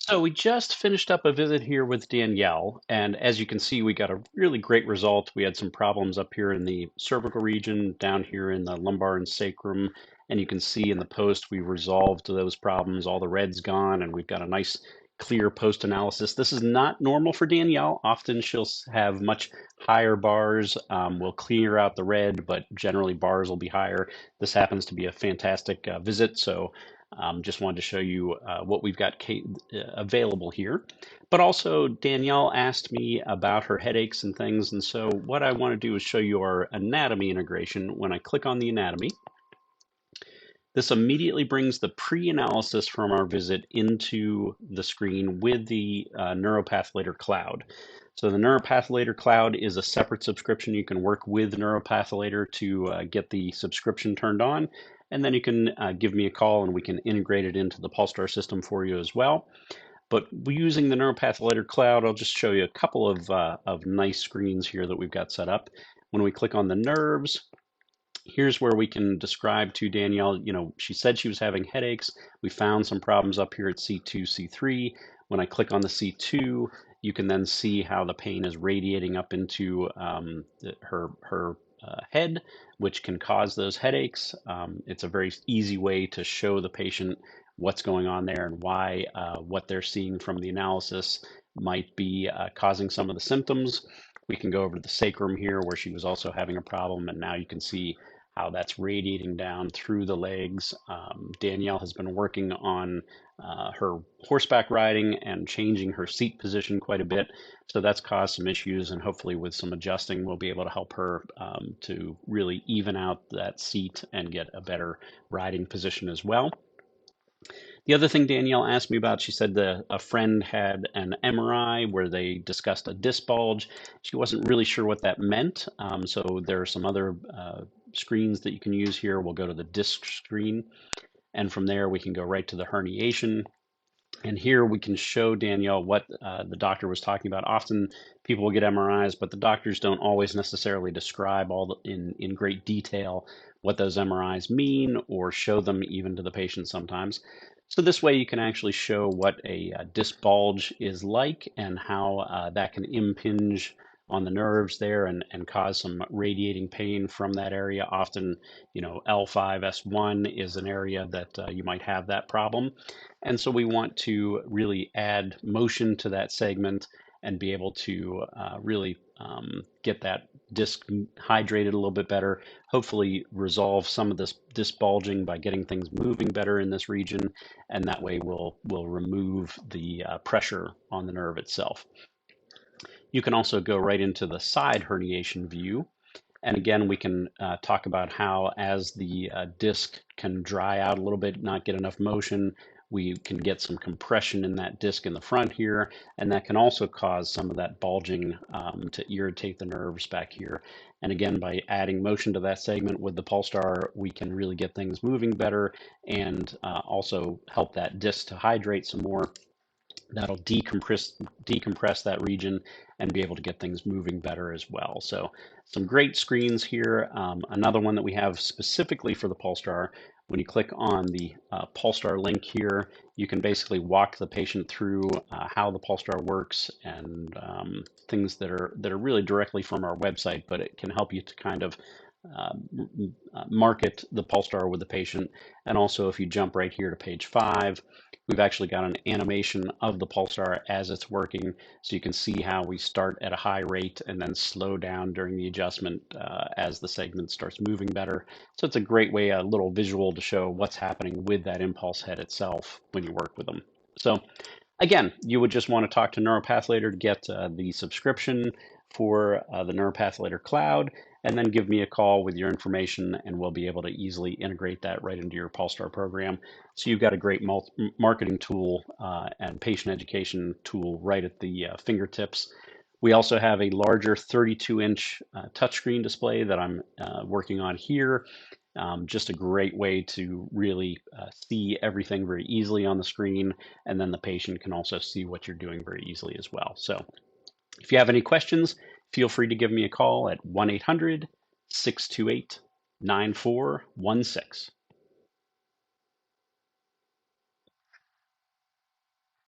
So we just finished up a visit here with Danielle, and as you can see, we got a really great result. We had some problems up here in the cervical region, down here in the lumbar and sacrum, and you can see in the post we resolved those problems. All the red's gone, and we've got a nice clear post analysis. This is not normal for Danielle. Often she'll have much higher bars. We'll clear out the red, but generally bars will be higher. This happens to be a fantastic visit, so just wanted to show you what we've got available here. But also, Danielle asked me about her headaches and things. And so, what I want to do is show you our anatomy integration. When I click on the anatomy, this immediately brings the pre-analysis from our visit into the screen with the Neuropath Later cloud. So the Neuropath Later cloud is a separate subscription. You can work with Neuropath Later to get the subscription turned on, and then you can give me a call and we can integrate it into the Pulstar system for you as well. But using the Neuropath Later cloud, I'll just show you a couple of nice screens here that we've got set up. When we click on the nerves, here's where we can describe to Danielle, she said she was having headaches. We found some problems up here at C2, C3. When I click on the C2, you can then see how the pain is radiating up into her head, which can cause those headaches. It's a very easy way to show the patient what's going on there and why what they're seeing from the analysis might be causing some of the symptoms. We can go over to the sacrum here where she was also having a problem, and now you can see how that's radiating down through the legs. Danielle has been working on her horseback riding and changing her seat position quite a bit. So that's caused some issues, and hopefully with some adjusting, we'll be able to help her to really even out that seat and get a better riding position as well. The other thing Danielle asked me about, she said a friend had an MRI where they discussed a disc bulge. She wasn't really sure what that meant. So there are some other screens that you can use here. We'll go to the disc screen, and from there we can go right to the herniation. And here we can show Danielle what the doctor was talking about. Often people will get MRIs, but the doctors don't always necessarily describe in great detail what those MRIs mean or show them even to the patient sometimes. So this way you can actually show what a disc bulge is like and how that can impinge on the nerves there and cause some radiating pain from that area. Often, L5, S1 is an area that you might have that problem. And so we want to really add motion to that segment and be able to really get that disc hydrated a little bit better, hopefully resolve some of this disc bulging by getting things moving better in this region, and that way we'll remove the pressure on the nerve itself. You can also go right into the side herniation view. And again, we can talk about how as the disc can dry out a little bit, not get enough motion, we can get some compression in that disc in the front here, and that can also cause some of that bulging to irritate the nerves back here. And again, by adding motion to that segment with the Pulstar, we can really get things moving better and also help that disc to hydrate some more. That'll decompress that region and be able to get things moving better as well. So some great screens here. Another one that we have specifically for the Pulstar, when you click on the Pulstar link here, you can basically walk the patient through how the Pulstar works and things that are really directly from our website, but it can help you to kind of market the Pulstar with the patient. And also if you jump right here to page 5, we've actually got an animation of the Pulsar as it's working, so you can see how we start at a high rate and then slow down during the adjustment as the segment starts moving better. So it's a great way, a little visual to show what's happening with that impulse head itself when you work with them. So again, you would just want to talk to Neuropath Later to get the subscription for the Neuropath Later cloud, and then give me a call with your information, and we'll be able to easily integrate that right into your Pulstar program. So you've got a great marketing tool and patient education tool right at the fingertips. We also have a larger 32-inch touchscreen display that I'm working on here. Just a great way to really see everything very easily on the screen, and then the patient can also see what you're doing very easily as well. So if you have any questions, feel free to give me a call at 1-800-628-9416.